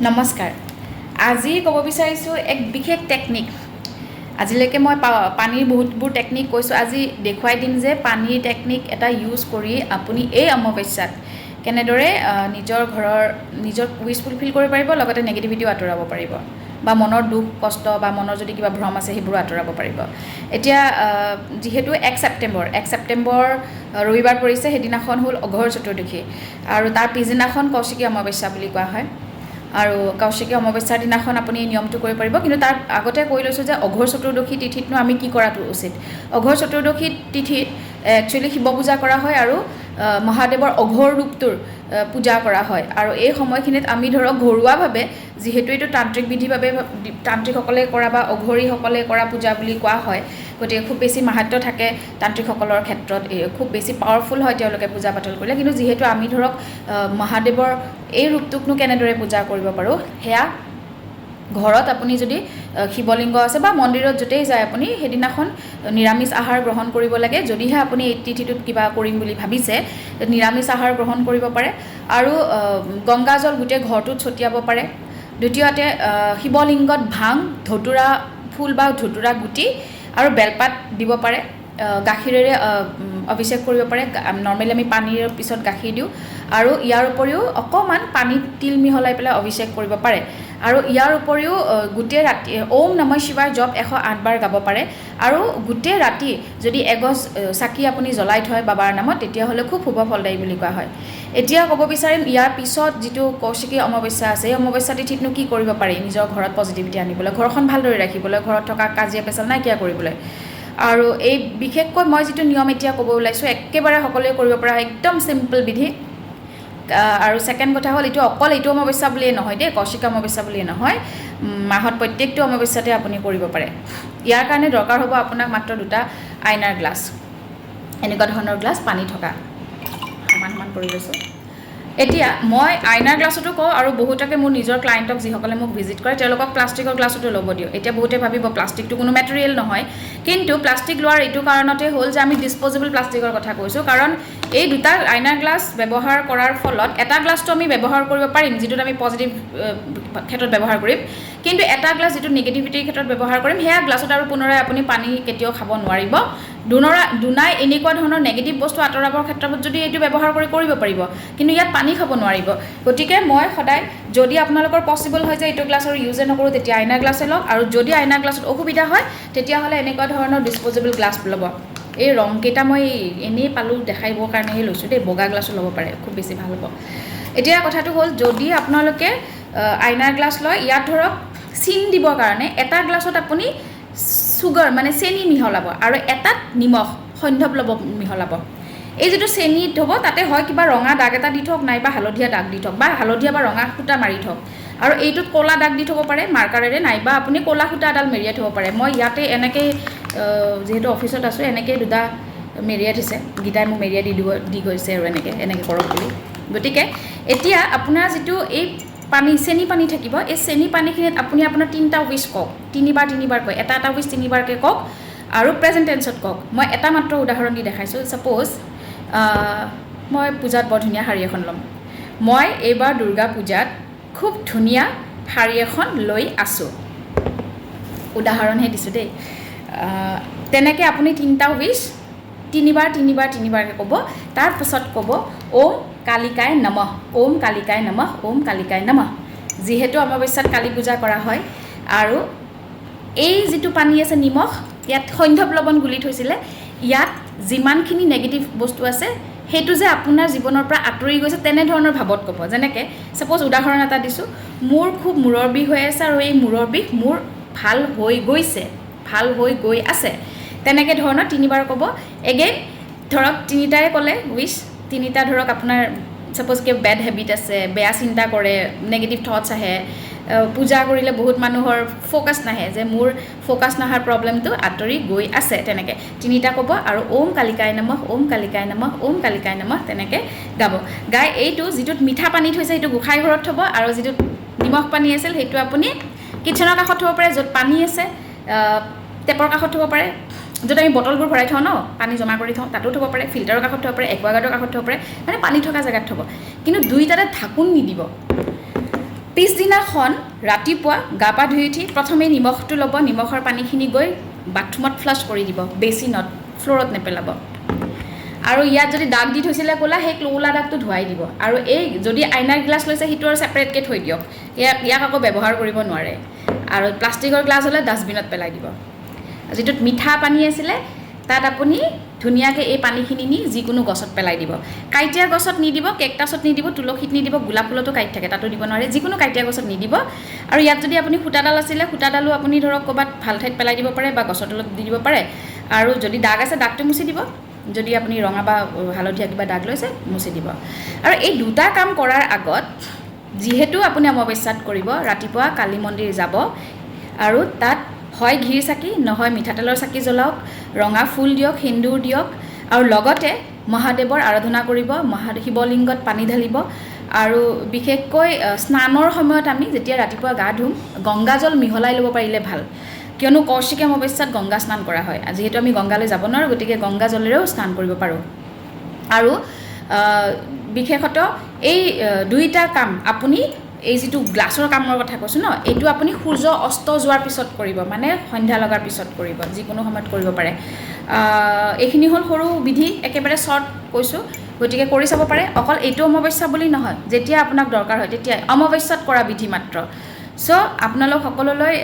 নমস্কাৰ আজি ক'ব বিচাৰিছোঁ এক বিশেষ টেকনিক আজিলৈকে মই পানীৰ বহুতবোৰ টেকনিক কৈছোঁ আজি দেখুৱাই দিম যে পানীৰ টেকনিক এটা ইউজ কৰি আপুনি এই অমাৱস্যাত কেনেদৰে নিজৰ উইচ ফুলফিল কৰিব পাৰিব লগতে নেগেটিভিটিও আঁতৰাব পাৰিব বা মনৰ দুখ কষ্ট বা মনৰ যদি কিবা ভ্ৰম আছে সেইবোৰো আঁতৰাব পাৰিব এতিয়া যিহেতু 1 ছেপ্টেম্বৰ ৰবিবাৰ পৰিছে সেইদিনাখন হ'ল অঘৰ চতুৰ্দশী আৰু তাৰ পিছদিনাখন কৌশিকী অমাৱস্যা বুলি কোৱা হয় আৰু কৌশিকী অমাৱস্যাৰ দিনাখন আপুনি নিয়মটো কৰিব পাৰিব কিন্তু তাৰ আগতে কৈ লৈছোঁ যে অঘৰ চতুৰ্দশী তিথিতনো আমি কি কৰাটো উচিত অঘৰ চতুৰ্দশী তিথিত একচুৱেলি শিৱ পূজা কৰা হয় আৰু মহাদেৱৰ অঘৰ ৰূপটোৰ পূজা কৰা হয় আৰু এই সময়খিনিত আমি ধৰক ঘৰুৱাভাৱে যিহেতু এইটো তান্ত্ৰিক বিধিভাৱে তান্ত্ৰিকসকলে কৰা বা অঘৰীসকলে কৰা পূজা বুলি কোৱা হয় গতিকে খুব বেছি মাহাত্ম্য থাকে তান্ত্ৰিকসকলৰ ক্ষেত্ৰত খুব বেছি পাৱাৰফুল হয় তেওঁলোকে পূজা পাতল কৰিলে কিন্তু যিহেতু আমি ধৰক মহাদেৱৰ এই ৰূপটোকনো কেনেদৰে পূজা কৰিব পাৰোঁ সেয়া ঘৰত আপুনি যদি শিৱলিংগ আছে বা মন্দিৰত য'তেই যায় আপুনি সেইদিনাখন নিৰামিষ আহাৰ গ্ৰহণ কৰিব লাগে যদিহে আপুনি এই তিথিটোত কিবা কৰিম বুলি ভাবিছে নিৰামিষ আহাৰ গ্ৰহণ কৰিব পাৰে আৰু গংগাজল গোটেই ঘৰটোত ছটিয়াব পাৰে দ্বিতীয়তে শিৱলিংগত ভাং ধতুৰা ফুল বা ধতুৰা গুটি আৰু বেলপাত দিব পাৰে গাখীৰেৰে অভিষেক কৰিব পাৰে নৰ্মেলি আমি পানীৰ পিছত গাখীৰ দিওঁ আৰু ইয়াৰ উপৰিও অকণমান পানীত তিল মিহলাই পেলাই অভিষেক কৰিব পাৰে আৰু ইয়াৰ উপৰিও গোটেই ৰাতি ওম নমঃ শিৱায় জপ 108 বাৰ গাব পাৰে আৰু গোটেই ৰাতি যদি এগছ চাকি আপুনি জ্বলাই থয় বাবাৰ নামত তেতিয়াহ'লে খুব শুভ ফলদায়ী বুলি কোৱা হয় এতিয়া ক'ব বিচাৰিম ইয়াৰ পিছত যিটো কৌশিকী অমাৱস্যা আছে এই অমাৱস্যা তিথিতনো কি কৰিব পাৰি নিজৰ ঘৰত পজিটিভিটি আনিবলৈ ঘৰখন ভালদৰে ৰাখিবলৈ ঘৰত থকা কাজিয়া পেচাল নাইকিয়া কৰিবলৈ আৰু এই বিশেষকৈ মই যিটো নিয়ম এতিয়া ক'ব ওলাইছোঁ একেবাৰে সকলোৱে কৰিব পৰা একদম চিম্পল বিধি আৰু ছেকেণ্ড কথা হ'ল এইটো অকল এইটো অমাৱস্যা বুলিয়েই নহয় দেই কৌশিকী অমাৱস্যা বুলিয়েই নহয় মাহত প্ৰত্যেকটো অমাৱস্যাতে আপুনি কৰিব পাৰে ইয়াৰ কাৰণে দৰকাৰ হ'ব আপোনাক মাত্ৰ 2টা আইনাৰ গ্লাছ এনেকুৱা ধৰণৰ গ্লাছ পানী থকা সমান কৰি লৈছোঁ এতিয়া মই আইনাৰ গ্লাছতো কওঁ আৰু বহুতকে মোৰ নিজৰ ক্লায়েণ্টক যিসকলে মোক ভিজিট কৰে তেওঁলোকক প্লাষ্টিকৰ গ্লাছতো ল'ব দিওঁ এতিয়া বহুতে ভাবিব প্লাষ্টিকটো কোনো মেটেৰিয়েল নহয় কিন্তু প্লাষ্টিক লোৱাৰ এইটো কাৰণতে হ'ল যে আমি ডিছপ'জেবল প্লাষ্টিকৰ কথা কৈছোঁ কাৰণ এই 2টা আইনাৰ গ্লাছ ব্যৱহাৰ কৰাৰ ফলত এটা গ্লাছটো আমি ব্যৱহাৰ কৰিব পাৰিম যিটোত আমি পজিটিভ ক্ষেত্ৰত ব্যৱহাৰ কৰিম কিন্তু এটা গ্লাছ যিটো নেগেটিভিটিৰ ক্ষেত্ৰত ব্যৱহাৰ কৰিম সেয়া গ্লাছত আৰু পুনৰাই আপুনি পানী কেতিয়াও খাব নোৱাৰিব দুনাই এনেকুৱা ধৰণৰ নেগেটিভ বস্তু আঁতৰাবৰ ক্ষেত্ৰত যদি এইটো ব্যৱহাৰ কৰিব পাৰিব কিন্তু ইয়াত পানী খাব নোৱাৰিব গতিকে মই সদায় যদি আপোনালোকৰ পচিবল হয় যে এইটো গ্লাছৰ ইউজে নকৰোঁ তেতিয়া আইনা গ্লাছে লওক আৰু যদি আইনা গ্লাছত অসুবিধা হয় তেতিয়াহ'লে এনেকুৱা ধৰণৰ ডিছপ'জেবল গ্লাছ ল'ব এই ৰংকেইটা মই এনেই পালোঁ দেখাইবৰ কাৰণেহে লৈছোঁ দেই বগা গ্লাছো ল'ব পাৰে খুব বেছি ভাল হ'ব এতিয়া কথাটো হ'ল যদি আপোনালোকে আইনাৰ গ্লাছ লয় ইয়াত ধৰক চিন দিবৰ কাৰণে এটা গ্লাছত আপুনি চুগাৰ মানে চেনি মিহলাব আৰু এটাত নিমখ সৈন্ধৱ ল'ব মিহলাব এই যিটো চেনিত হ'ব তাতে হয় কিবা ৰঙা দাগ এটা দি থওক নাইবা হালধীয়া দাগ দি থওক বা হালধীয়া বা ৰঙা সূতা মাৰি থওক আৰু এইটোত ক'লা দাগ দি থ'ব পাৰে মাৰ্কাৰেৰে নাইবা আপুনি ক'লা সূতা এডাল মেৰিয়াই থ'ব পাৰে মই ইয়াতে এনেকৈ যিহেতু অফিচত আছোঁ এনেকৈ 2টা মেৰিয়াই থৈছে গীতাই মোক মেৰিয়াই দি গৈছে আৰু এনেকৈ কৰক বুলি গতিকে এতিয়া আপোনাৰ যিটো এই চেনি পানী থাকিব এই চেনি পানীখিনিত আপুনি আপোনাৰ 3টা উইচ কওক 3বাৰ কয় এটা উইচ 3বাৰকৈ কওক আৰু প্ৰেজেণ্ট টেন্সত কওক মই এটা মাত্ৰ উদাহৰণ দি দেখাইছোঁ ছাপ'জ মই পূজাত বৰ ধুনীয়া শাৰী এখন ল'ম মই এইবাৰ দুৰ্গা পূজাত খুব ধুনীয়া শাৰী এখন লৈ আছোঁ উদাহৰণহে দিছোঁ দেই তেনেকৈ আপুনি 3টা উইচ 3বাৰকৈ ক'ব তাৰপিছত ক'ব ওম কালিকায় নমঃ ওম কালিকায় নমঃ ওম কালিকায় নমঃ যিহেতু অমাৱস্যাত কালী পূজা কৰা হয় আৰু এই যিটো পানী আছে নিমখ ইয়াত সৈন্ধৱ লৱণ গুলি থৈছিলে ইয়াত যিমানখিনি নেগেটিভ বস্তু আছে সেইটো যে আপোনাৰ জীৱনৰ পৰা আঁতৰি গৈছে তেনেধৰণৰ ভাৱত ক'ব যেনেকৈ ছাপ'জ উদাহৰণ এটা দিছোঁ মোৰ খুব মূৰৰ বিষ হৈ আছে আৰু এই মূৰৰ বিষ মোৰ ভাল হৈ গৈ আছে তেনেকৈ ধৰণৰ 3বাৰ ক'ব এগেইন ধৰক 3টাই ক'লে উইচ 3টা ধৰক আপোনাৰ ছাপ'জ কিবা বেড হেবিট আছে বেয়া চিন্তা কৰে নেগেটিভ থটছ আহে পূজা কৰিলে বহুত মানুহৰ ফ'কাছ নাহে যে মোৰ ফ'কাছ নহাৰ প্ৰব্লেমটো আঁতৰি গৈ আছে তেনেকৈ 3টা ক'ব আৰু ওম কালিকায় নমঃ ওম কালিকায় নমঃ ওম কালিকায় নমঃ তেনেকৈ গাই এইটো যিটোত মিঠা পানী থৈছে সেইটো গোঁসাই ঘৰত থ'ব আৰু যিটোত নিমখ পানী আছিল সেইটো আপুনি কিটচেনৰ কাষত থ'ব পাৰে য'ত পানী আছে টেপৰ কাষত থ'ব পাৰে য'ত আমি বটলবোৰ ভৰাই থওঁ ন পানী জমা কৰি থওঁ তাতো থ'ব পাৰে ফিল্টাৰৰ কাষত থ'ব পাৰে একুৱাগাৰ্ডৰ কাষত থ'ব পাৰে মানে পানী থকা জেগাত থ'ব কিন্তু 2টাতে ঢাকোন নিদিব পিছদিনাখন ৰাতিপুৱা গা পা ধুই উঠি প্ৰথমে নিমখটো ল'ব, নিমখৰ পানীখিনি গৈ বাথৰুমত ফ্লাছ কৰি দিব, বেচিনত, ফ্ল'ৰত নেপেলাব। আৰু ইয়াত যদি দাগ দি থৈছিলে ক'লা, সেই ক'লা দাগটো ধুৱাই দিব। আৰু এই যদি আইনাৰ গ্লাছ লৈছে সেইটো আৰু ছেপাৰেটকৈ থৈ দিয়ক, ইয়াক আকৌ ব্যৱহাৰ কৰিব নোৱাৰে। আৰু প্লাষ্টিকৰ গ্লাছ হ'লে ডাষ্টবিনত পেলাই দিব। যিটোত মিঠা পানী আছিলে তাত আপুনি ধুনীয়াকৈ এই পানীখিনি নি যিকোনো গছত পেলাই দিব। কাইটীয়া গছত নিদিব, কেকটাছত নিদিব, তুলসীত নিদিব, গোলাপ ফুলতো কাঁইট থাকে তাতো দিব নোৱাৰে, যিকোনো কাইটীয়া গছত নিদিব। আৰু ইয়াত যদি আপুনি সূতাডাল আছিলে, সূতাডালো আপুনি ধৰক ক'ৰবাত ভাল ঠাইত পেলাই দিব পাৰে বা গছৰ তলত দি দিব পাৰে। আৰু যদি দাগ আছে দাগটো মুচি দিব, যদি আপুনি ৰঙা বা হালধীয়া কিবা দাগ লৈছে মুচি দিব। আৰু এই দুটা কাম কৰাৰ আগত, যিহেতু আপুনি অমাৱস্যাত কৰিব, ৰাতিপুৱা কালী মন্দিৰ যাব আৰু তাত হয় ঘিৰ চাকি নহয় মিঠাতেলৰ চাকি জ্বলাওক, ৰঙা ফুল দিয়ক, সেন্দুৰ দিয়ক, আৰু লগতে মহাদেৱৰ আৰাধনা কৰিব, শিৱলিংগত পানী ঢালিব। আৰু বিশেষকৈ স্নানৰ সময়ত আমি যেতিয়া ৰাতিপুৱা গা ধুম, গংগাজল মিহলাই ল'ব পাৰিলে ভাল, কিয়নো কৌশিকী অমাৱস্যাত গংগা স্নান কৰা হয়। যিহেতু আমি গংগালৈ যাব নোৱাৰোঁ, গতিকে গংগা জলেৰেও স্নান কৰিব পাৰোঁ। আৰু বিশেষত এই দুইটা কাম আপুনি, এই যিটো গ্লাছৰ কামৰ কথা কৈছোঁ ন, এইটো আপুনি সূৰ্য অস্ত যোৱাৰ পিছত কৰিব, মানে সন্ধ্যা লগাৰ পিছত কৰিব, যিকোনো সময়ত কৰিব পাৰে। এইখিনি হ'ল সৰু বিধি, একেবাৰে শ্বৰ্ট কৈছোঁ, গতিকে কৰি চাব পাৰে। অকল এইটো অমাৱস্যা বুলি নহয়, যেতিয়া আপোনাক দৰকাৰ হয় তেতিয়াই, অমাৱস্যাত কৰা বিধি মাত্ৰ। চ' আপোনালোক সকলোলৈ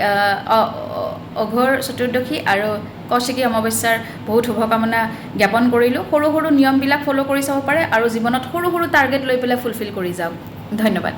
অঘোৰ চতুৰ্দশী আৰু কৌশিকী অমাৱস্যাৰ বহুত শুভকামনা জ্ঞাপন কৰিলোঁ। সৰু সৰু নিয়মবিলাক ফ'ল' কৰি চাব পাৰে আৰু জীৱনত সৰু সৰু টাৰ্গেট লৈ পেলাই ফুলফিল কৰি যাওক। ধন্যবাদ।